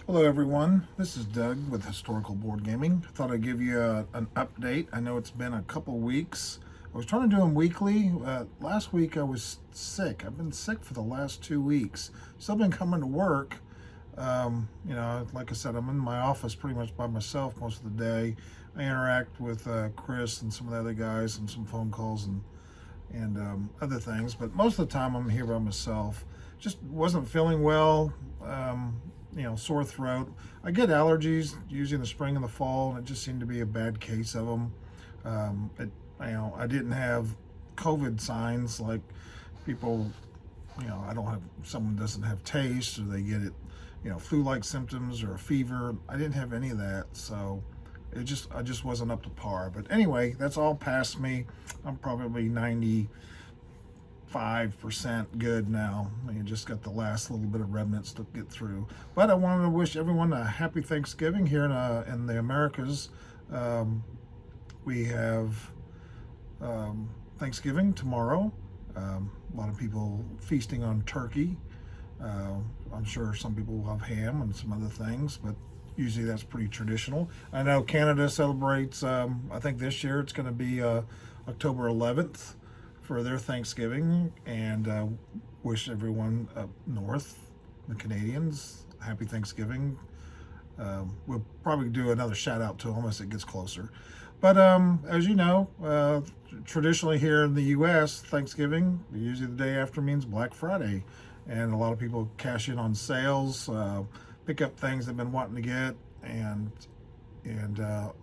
Hello everyone, this is Doug with Historical Board Gaming. Thought I'd give you an update. I know it's been a couple weeks. I was trying to do them weekly. Last week I was sick. I've been sick for the last 2 weeks. Still been coming to work. Like I said, I'm in my office pretty much by myself most of the day. I interact with Chris and some of the other guys and some phone calls and other things, but most of the time I'm here by myself. Just wasn't feeling well. Sore throat. I get allergies usually in the spring and the fall, and it just seemed to be a bad case of them. I didn't have COVID signs like people. I don't have. Someone doesn't have taste, or they get it. Flu-like symptoms or a fever. I didn't have any of that, so I just wasn't up to par. But anyway, that's all past me. I'm probably 95% good now. You just got the last little bit of remnants to get through. But I wanted to wish everyone a happy Thanksgiving here in the Americas. We have Thanksgiving tomorrow. A lot of people feasting on turkey. I'm sure some people will have ham and some other things, but usually that's pretty traditional. I know Canada celebrates, I think this year it's going to be October 11th for their Thanksgiving, and wish everyone up north, the Canadians, happy Thanksgiving. We'll probably do another shout out to them as it gets closer. But as you know, traditionally here in the U.S., Thanksgiving, usually the day after means Black Friday. And a lot of people cash in on sales, pick up things they've been wanting to get, and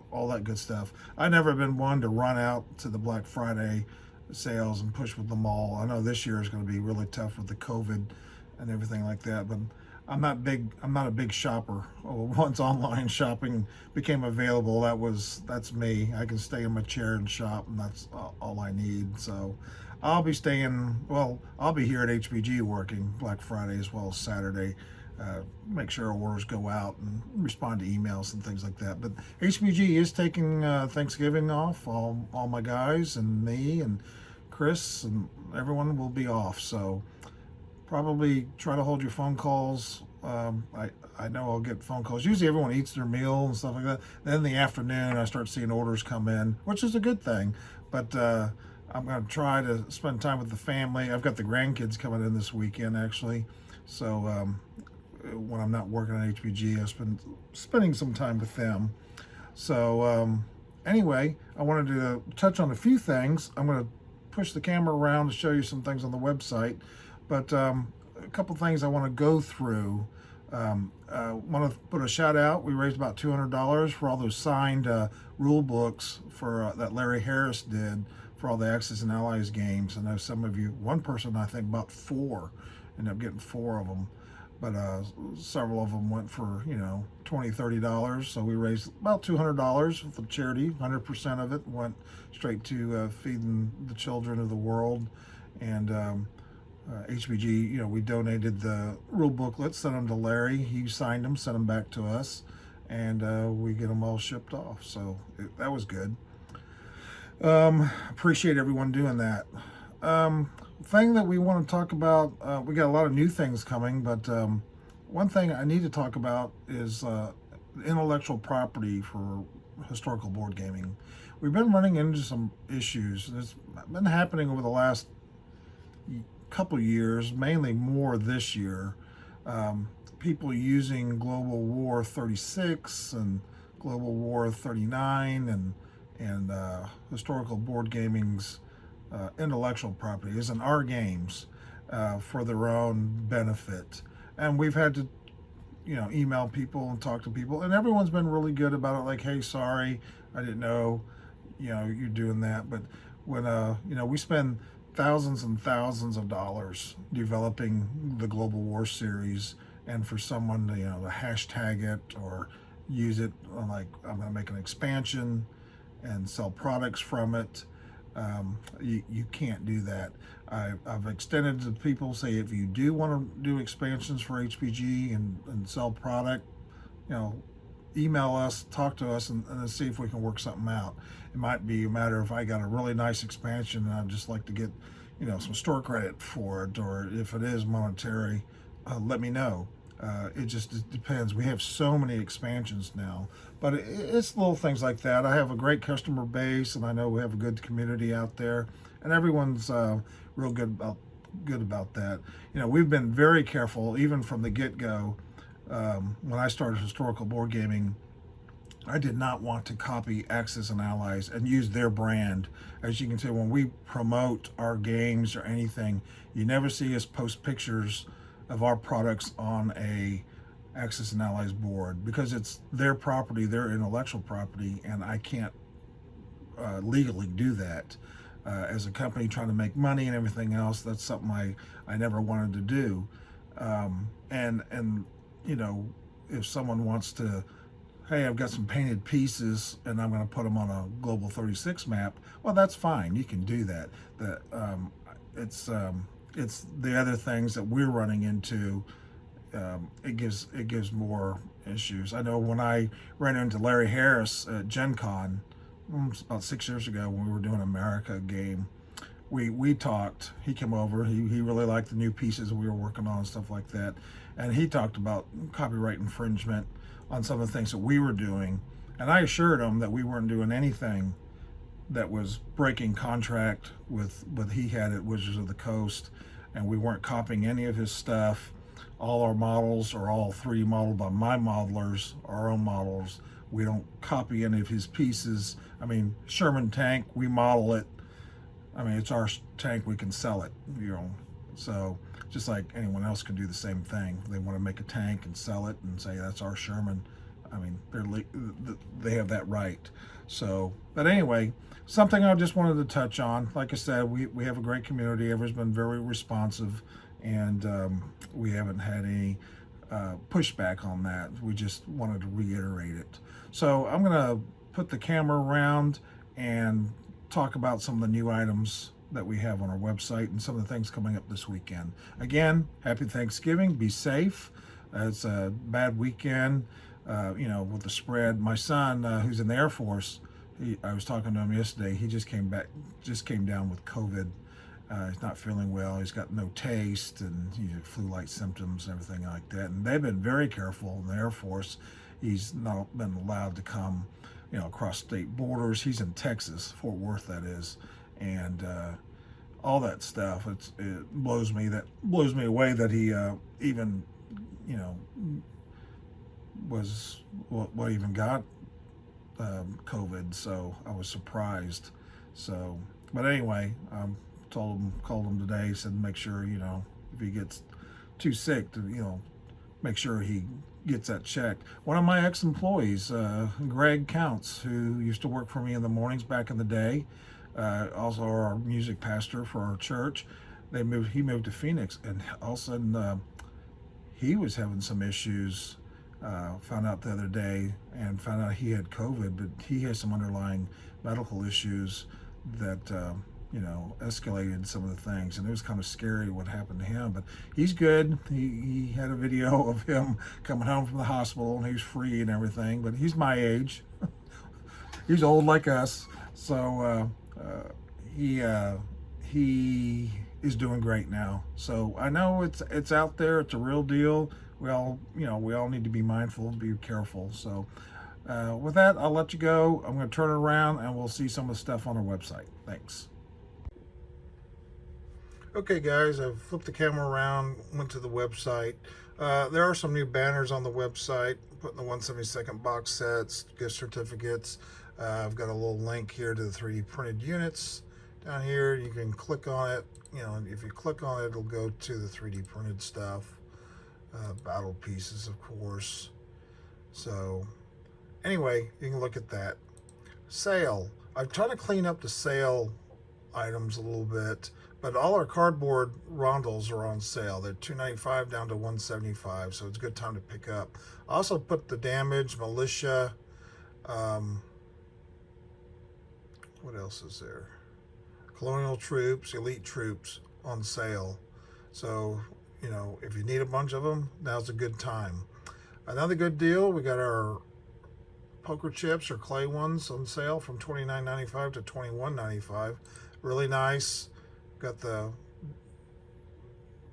all that good stuff. I've never been one to run out to the Black Friday sales and push with them all. I know this year is going to be really tough with the COVID and everything like that, but I'm not a big shopper. Once online shopping became available, that's me. I can stay in my chair and shop, and that's all I need. So I'll be here at HBG working Black Friday as well as Saturday. Make sure orders go out and respond to emails and things like that. But HBG is taking Thanksgiving off. All my guys and me and Chris and everyone will be off. So probably try to hold your phone calls. I know I'll get phone calls. Usually everyone eats their meal and stuff like that. Then in the afternoon I start seeing orders come in, which is a good thing. But I'm going to try to spend time with the family. I've got the grandkids coming in this weekend actually. So when I'm not working on HBG, I've been spending some time with them. So anyway, I wanted to touch on a few things. I'm going to push the camera around to show you some things on the website, but a couple things I want to go through. Want to put a shout out. We raised about $200 for all those signed rule books for that Larry Harris did for all the Axis and Allies games. I know some of you, one person I think bought four, ended up getting four of them, but several of them went for $20, $30. So we raised about $200 for charity. 100% of it went straight to feeding the children of the world. And HBG, we donated the rule booklets, sent them to Larry. He signed them, sent them back to us, and we get them all shipped off. So that was good. Appreciate everyone doing that. Thing that we want to talk about, we got a lot of new things coming, but one thing I need to talk about is intellectual property for historical board gaming. We've been running into some issues. It's been happening over the last couple years, mainly more this year. People using Global War 36 and Global War 39 and historical board gaming's intellectual properties and our games for their own benefit. And we've had to, email people and talk to people, and everyone's been really good about it. Like, hey, sorry, I didn't know, you're doing that. But when, we spend thousands and thousands of dollars developing the Global War series, and for someone to, to hashtag it or use it, like I'm going to make an expansion and sell products from it. You can't do that. I've extended to people, say if you do want to do expansions for HPG and sell product, email us, talk to us, and see if we can work something out. It might be a matter of I got a really nice expansion and I'd just like to get, some store credit for it, or if it is monetary, let me know. It just depends. We have so many expansions now, but it's little things like that. I have a great customer base, and I know we have a good community out there, and everyone's real good about that. You know, we've been very careful, even from the get-go. When I started historical board gaming, I did not want to copy Axis and Allies and use their brand. As you can see, when we promote our games or anything, you never see us post pictures of our products on a Axis and Allies board, because it's their property, their intellectual property, and I can't legally do that. As a company trying to make money and everything else, that's something I never wanted to do. And you know, if someone wants to, hey, I've got some painted pieces and I'm going to put them on a Global 36 map, well, that's fine. You can do that. It's the other things that we're running into. It gives more issues. I know when I ran into Larry Harris at Gen Con about 6 years ago, when we were doing Amerika game, we talked. He came over. He really liked the new pieces we were working on and stuff like that, and he talked about copyright infringement on some of the things that we were doing, and I assured him that we weren't doing anything that was breaking contract with what he had at Wizards of the Coast, and we weren't copying any of his stuff. All our models are all 3D modeled by my modelers, our own models. We don't copy any of his pieces. I mean, Sherman tank, we model it. I mean, it's our tank, we can sell it, you know. So just like anyone else can do the same thing. They want to make a tank and sell it and say that's our Sherman. I mean, they have that right. So, but anyway, something I just wanted to touch on. Like I said, we have a great community. Everyone's been very responsive, and we haven't had any pushback on that. We just wanted to reiterate it. So I'm going to put the camera around and talk about some of the new items that we have on our website and some of the things coming up this weekend. Again, happy Thanksgiving. Be safe. It's a bad weekend, you know, with the spread. My son, who's in the Air Force, I was talking to him yesterday. He just came down with COVID. He's not feeling well. He's got no taste and flu-like symptoms and everything like that. And they've been very careful in the Air Force. He's not been allowed to come, you know, across state borders. He's in Texas, Fort Worth, that is, and all that stuff. It blows me away that he even, you know, what even got COVID. So I was surprised. So, but anyway, called him today, said make sure, you know, if he gets too sick, to, you know, make sure he gets that checked. One of my ex-employees, Greg Counts, who used to work for me in the mornings back in the day, also our music pastor for our church, he moved to Phoenix, and all of a sudden he was having some issues. Found out the other day and found out he had COVID, but he has some underlying medical issues that you know, escalated some of the things, and it was kind of scary what happened to him. But he's good. He had a video of him coming home from the hospital, and he's free and everything. But he's my age. He's old like us, so he is doing great now. So I know it's out there. It's a real deal. We all need to be mindful, be careful. So with that, I'll let you go. I'm going to turn it around, and we'll see some of the stuff on our website. Thanks. Okay, guys, I've flipped the camera around, went to the website. There are some new banners on the website, putting the 1/72 box sets, gift certificates. I've got a little link here to the 3D printed units. Down here, you can click on it. You know, if you click on it, it'll go to the 3D printed stuff. Battle pieces, of course. So, anyway, you can look at that. Sale. I've tried to clean up the sale items a little bit, but all our cardboard rondels are on sale. They're $2.95 down to $1.75, so it's a good time to pick up. I also put the Damage, Militia, what else is there? Colonial Troops, Elite Troops on sale. So, you know, if you need a bunch of them, now's a good time. Another good deal, we got our poker chips or clay ones on sale from $29.95 to $21.95. Really nice. Got the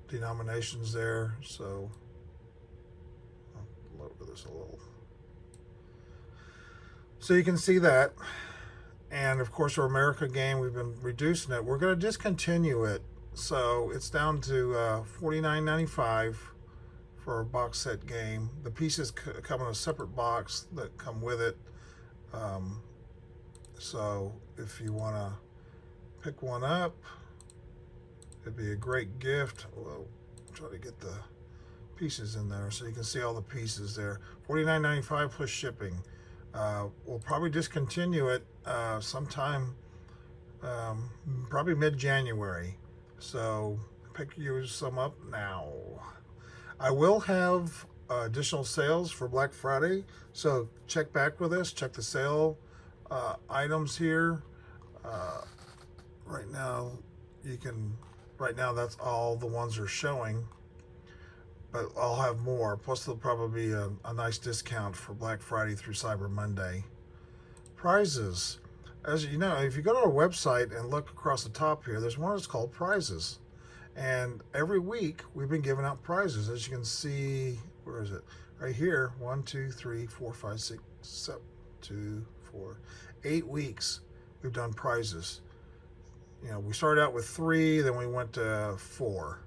denominations there, so just a little. So you can see that. And of course, our America game, we've been reducing it. We're going to discontinue it. So it's down to $49.95 for a box set game. The pieces come in a separate box that come with it. So if you want to pick one up, it'd be a great gift. Well, try to get the pieces in there so you can see all the pieces there. $49.95 plus shipping. We'll probably discontinue it sometime, probably mid-January. So pick some up now. I will have additional sales for Black Friday, so check back with us. Check the sale items here. Right now, that's all the ones are showing, but I'll have more. Plus, there'll probably be a nice discount for Black Friday through Cyber Monday. Prizes. As you know, if you go to our website and look across the top here, there's one that's called Prizes. And every week, we've been giving out prizes. As you can see, where is it? Right here. 1, 2, 3, 4, 5, 6, 7, 2, 4, 8 weeks we've done prizes. You know, we started out with 3, then we went to 4.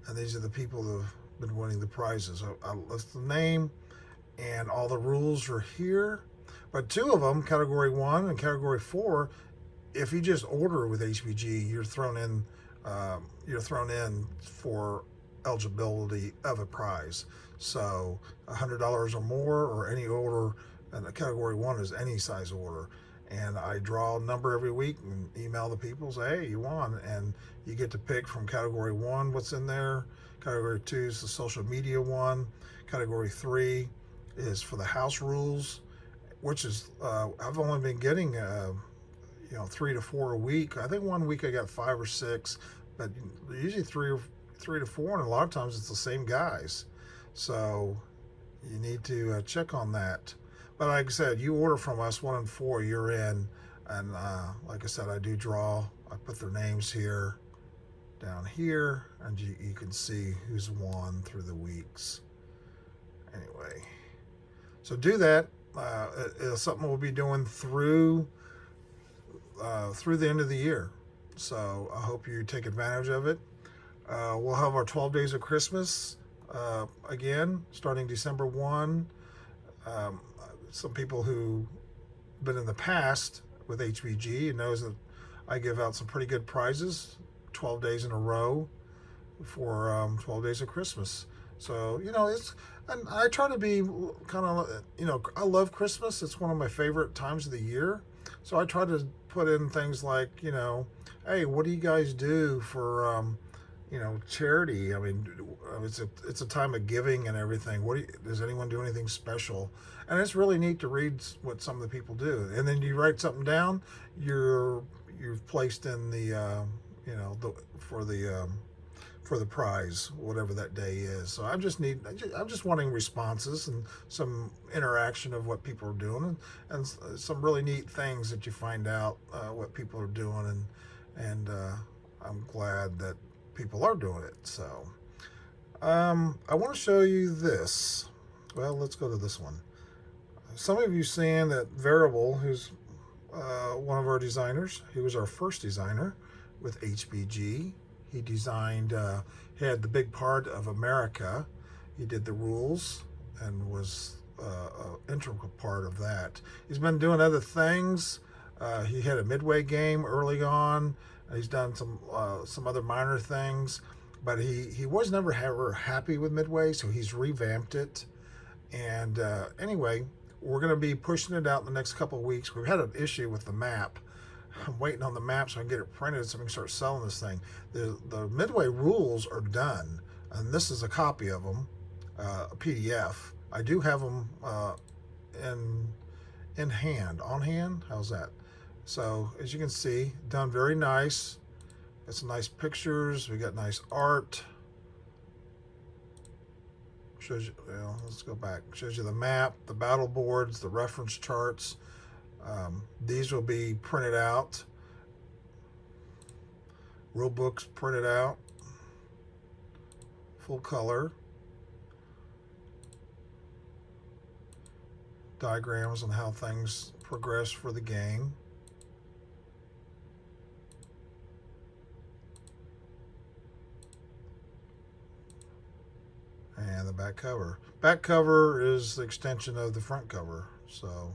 And these are the people that have been winning the prizes. I'll list the name, and all the rules are here. But 2 of them, Category 1 and Category 4, if you just order with HBG, you're thrown in for eligibility of a prize. So $100 or more, or any order, and a Category 1 is any size order. And I draw a number every week and email the people, say, hey, you won. And you get to pick from Category 1 what's in there. Category 2 is the social media one. Category 3 is for the house rules, which is, I've only been getting, 3 to 4 a week. I think one week I got 5 or 6, but usually 3 to 4, and a lot of times it's the same guys. So you need to check on that. But like I said, you order from us 1 and 4, you're in. And like I said, I do draw. I put their names here, down here, and you can see who's won through the weeks. Anyway, so do that. It's something we'll be doing through the end of the year. So I hope you take advantage of it. We'll have our 12 Days of Christmas again, starting December 1. Some people who've been in the past with HBG knows that I give out some pretty good prizes 12 days in a row for 12 Days of Christmas. So, and I try to be kind of, I love Christmas. It's one of my favorite times of the year. So I try to put in things like, hey, what do you guys do for, charity? I mean, it's a time of giving and everything. Does anyone do anything special? And it's really neat to read what some of the people do. And then you write something down. You've placed in the for the prize, whatever that day is. So I'm just wanting responses and some interaction of what people are doing, and some really neat things that you find out what people are doing, and I'm glad that people are doing it. So I want to show you this. Well, let's go to this one. Some of you seeing that Variable, who's one of our designers, he was our first designer with HBG. He designed, he had the big part of America. He did the rules and was an integral part of that. He's been doing other things. He had a Midway game early on. He's done some other minor things, but he was never ever happy with Midway, so he's revamped it. And anyway, we're going to be pushing it out in the next couple of weeks. We've had an issue with the map. I'm waiting on the map so I can get it printed so we can start selling this thing. The Midway rules are done, and this is a copy of them, a PDF. I do have them on hand. How's that? So as you can see, done very nice. Got some nice pictures. We got nice art. Shows you, let's go back. Shows you the map, the battle boards, the reference charts. These will be printed out. Rule books printed out. Full color. diagrams on how things progress for the game. And the back cover. Back cover is the extension of the front cover. So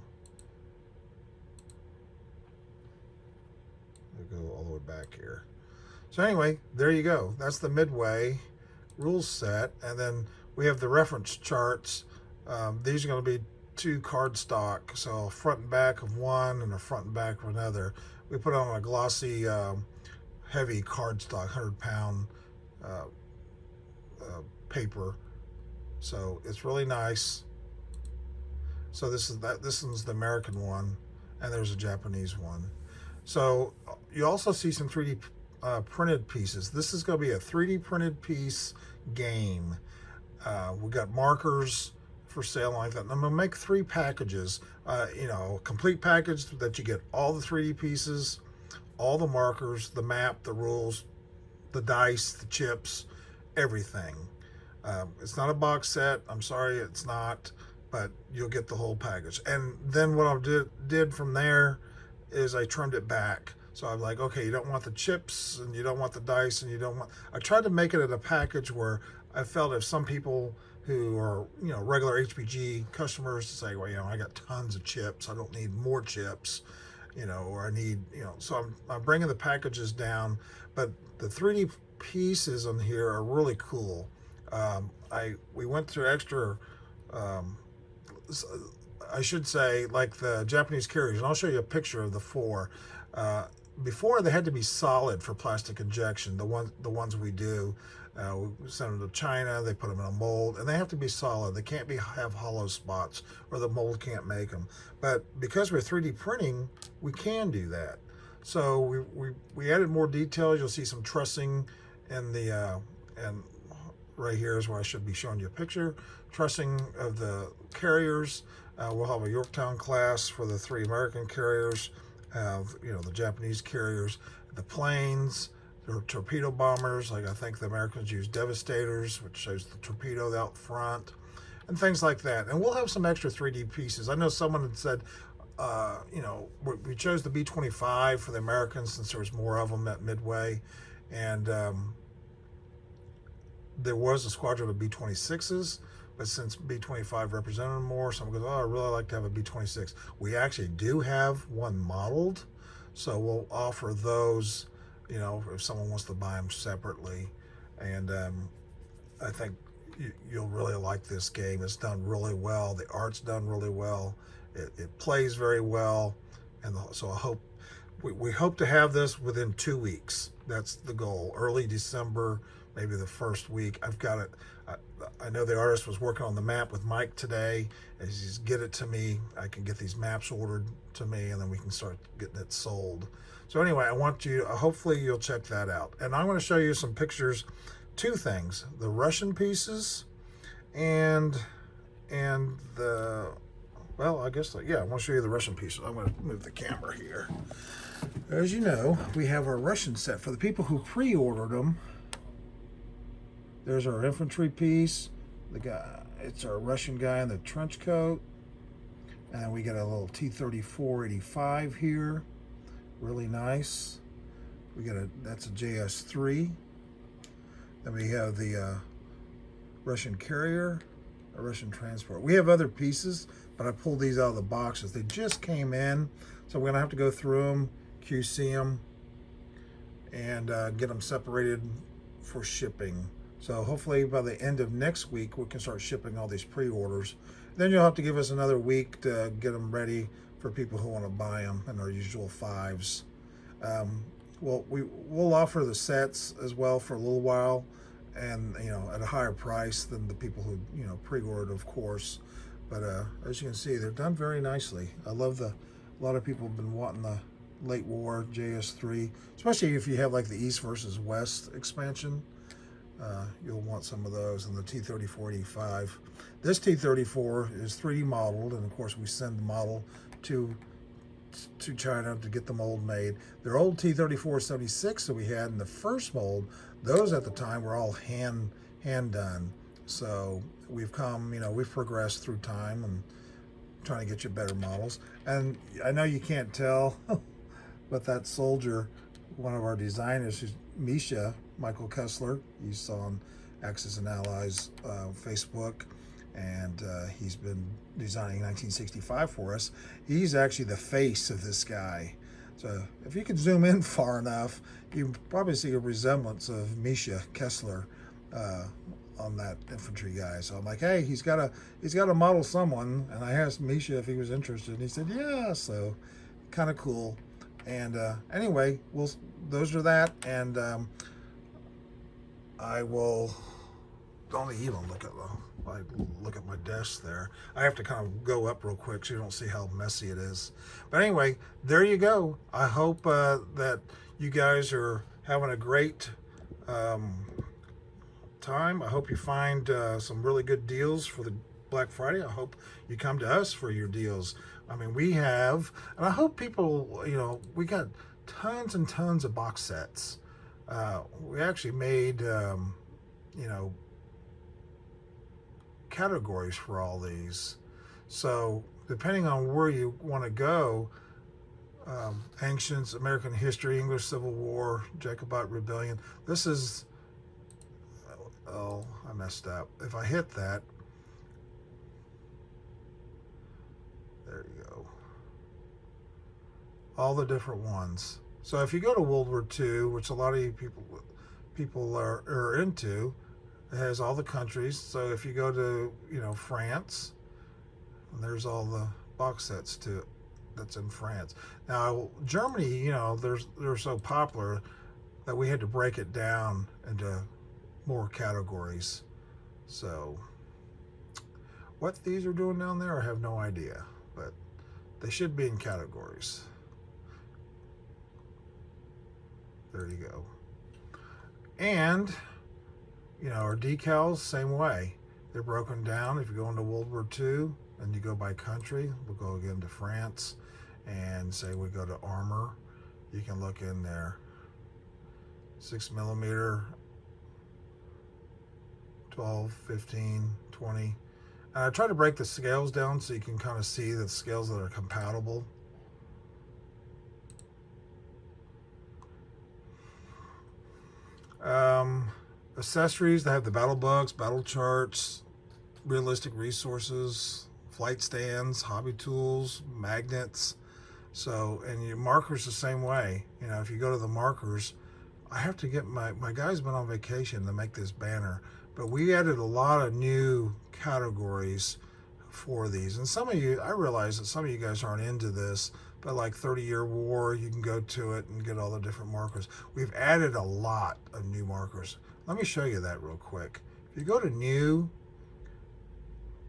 we'll go all the way back here. So anyway, there you go. That's the Midway rules set. And then we have the reference charts. These are going to be 2 cardstock. So a front and back of one and a front and back of another. We put on a glossy, heavy cardstock, 100-pound paper. So it's really nice. So this one's the American one, and there's a Japanese one. So you also see some 3D printed pieces. This is going to be a 3D printed piece game. We got markers for sale like that. And I'm going to make 3 packages. You know, a complete package that you get all the 3D pieces, all the markers, the map, the rules, the dice, the chips, everything. It's not a box set. I'm sorry, it's not, but you'll get the whole package. And then what I did from there is I trimmed it back. So I'm like, okay, you don't want the chips and you don't want the dice and you don't want, I tried to make it in a package where I felt if some people who are, you know, regular HPG customers to say, well, you know, I got tons of chips, I don't need more chips, you know, or I need, you know, so I'm bringing the packages down, but the 3D pieces on here are really cool. We went through extra, I should say, like the Japanese carriers, and I'll show you a picture of the 4. Before they had to be solid for plastic injection, the ones we do. We send them to China, they put them in a mold, and they have to be solid. They can't have hollow spots, or the mold can't make them. But because we're 3D printing, we can do that. So we added more details. You'll see some trussing in the, and right here is where I should be showing you a picture. Trussing of the carriers. We'll have a Yorktown class for the 3 American carriers. You know, the Japanese carriers, the planes, the torpedo bombers. Like I think the Americans use Devastators, which shows the torpedo out front, and things like that. And we'll have some extra 3D pieces. I know someone had said, you know, we chose the B-25 for the Americans since there was more of them at Midway, and there was a squadron of B-26s, but since B-25 represented them more, someone goes, oh, I really like to have a B-26. We actually do have one modeled, so we'll offer those, you know, if someone wants to buy them separately. And I think you'll really like this game. It's done really well. The art's done really well. It plays very well. And so I hope, we hope to have this within 2 weeks. That's the goal. Early December, maybe the first week. I've got it. I know the artist was working on the map with Mike today. As he's get it to me, I can get these maps ordered to me, and then we can start getting it sold. So anyway, I want you, hopefully you'll check that out. And I'm going to show you some pictures, 2 things, the Russian pieces and the, well, I guess, yeah, I want to show you the Russian pieces. I'm going to move the camera here. As you know, we have our Russian set. For the people who pre-ordered them, there's our infantry piece. The guy, it's our Russian guy in the trench coat. And we got a little T-34-85 here. Really nice. We got that's a JS3. Then we have the Russian carrier, a Russian transport. We have other pieces, but I pulled these out of the boxes. They just came in, so we're gonna have to go through them, QC them, and get them separated for shipping. So hopefully by the end of next week, we can start shipping all these pre-orders. Then you'll have to give us another week to get them ready for people who want to buy them in our usual 5s. Well, we'll offer the sets as well for a little while, and you know, at a higher price than the people who, you know, pre-ordered, of course. But as you can see, they're done very nicely. I love a lot of people have been wanting the late war JS3, especially if you have like the East versus West expansion. You'll want some of those, and the T-34-85. This T-34 is 3D modeled, and of course we send the model to China to get the mold made. Their old T-34-76 that we had in the first mold, those at the time were all hand done. So we've come, you know, we've progressed through time and trying to get you better models. And I know you can't tell, but that soldier, one of our designers, who's Misha, Michael Kessler, you saw on Axis and Allies Facebook, and he's been designing 1965 for us. He's actually the face of this guy. So if you could zoom in far enough, you can probably see a resemblance of Misha Kessler on that infantry guy. So I'm like, hey, he's got to model someone, and I asked Misha if he was interested, and he said yeah. So kind of cool. And anyway, those are that, and I will don't even look at my desk there. I have to kind of go up real quick so you don't see how messy it is. But anyway, there you go. I hope that you guys are having a great time. I hope you find some really good deals for the Black Friday. I hope you come to us for your deals. I mean, we have, and I hope people, we got tons and tons of box sets. We actually made, categories for all these. So depending on where you want to go, ancients, American history, English Civil War, Jacobite Rebellion. This is, oh, I messed up. If I hit that, there you go. All the different ones. So if you go to World War II, which a lot of you people are into, it has all the countries. So if you go to France, and there's all the box sets that's in France. Now Germany, they're so popular that we had to break it down into more categories. So what these are doing down there, I have no idea, but they should be in categories. There you go. And our decals, same way. They're broken down. If you go into World War II and you go by country, we'll go again to France, and say we go to armor, you can look in there. 6mm, 12, 15, 20. And I try to break the scales down so you can kind of see the scales that are compatible. Accessories that have the battle books, battle charts, realistic resources, flight stands, hobby tools, magnets. So, and your markers the same way. If you go to the markers, I have to get my guy's been on vacation to make this banner, but we added a lot of new categories for these. And some of you, I realize that some of you guys aren't into this, but like 30-year war, you can go to it and get all the different markers. We've added a lot of new markers. Let me show you that real quick. If you go to new,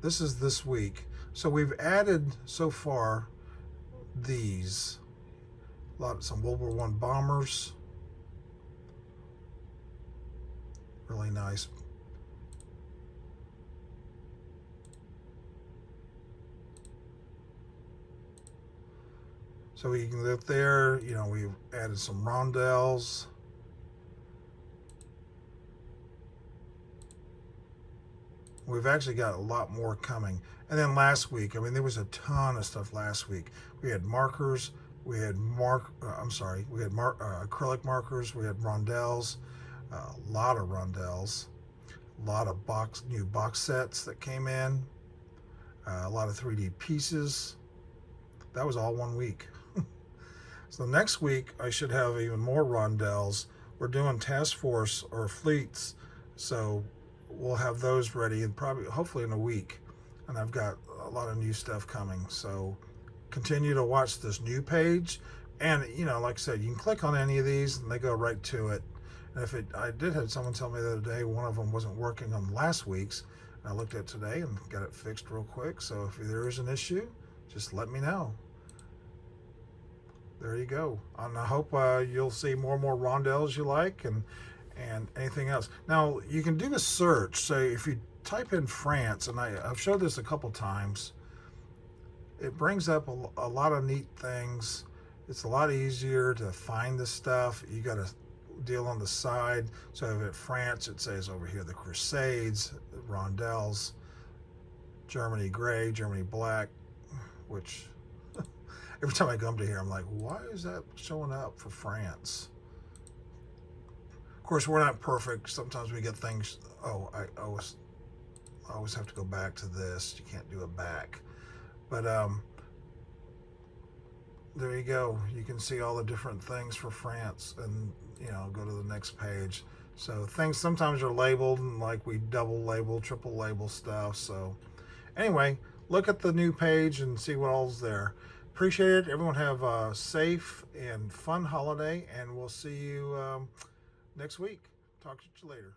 this is this week. So we've added so far these, some World War I bombers, really nice. So you can look there, we've added some rondelles. We've actually got a lot more coming. And then last week, there was a ton of stuff last week. We had markers, we had acrylic markers, we had rondelles, a lot of rondelles, a lot of new box sets that came in, a lot of 3D pieces. That was all 1 week. So next week, I should have even more rondelles. We're doing task force or fleets, so we'll have those ready and hopefully in a week. And I've got a lot of new stuff coming. So continue to watch this new page. And, like I said, you can click on any of these and they go right to it. And I did have someone tell me the other day, one of them wasn't working on last week's. And I looked at it today and got it fixed real quick. So if there is an issue, just let me know. There you go. And I hope you'll see more and more rondelles you like and anything else. Now, you can do a search. So if you type in France, and I've showed this a couple times, it brings up a lot of neat things. It's a lot easier to find this stuff. You got to deal on the side. So if it's France, it says over here the Crusades, rondelles, Germany gray, Germany black, which every time I come to here, I'm like, why is that showing up for France? Of course, we're not perfect. Sometimes we get things. Oh, I always have to go back to this. You can't do it back. But there you go. You can see all the different things for France, and go to the next page. So things sometimes are labeled, and like we double label, triple label stuff. So anyway, look at the new page and see what all's there. Appreciate it. Everyone have a safe and fun holiday, and we'll see you next week. Talk to you later.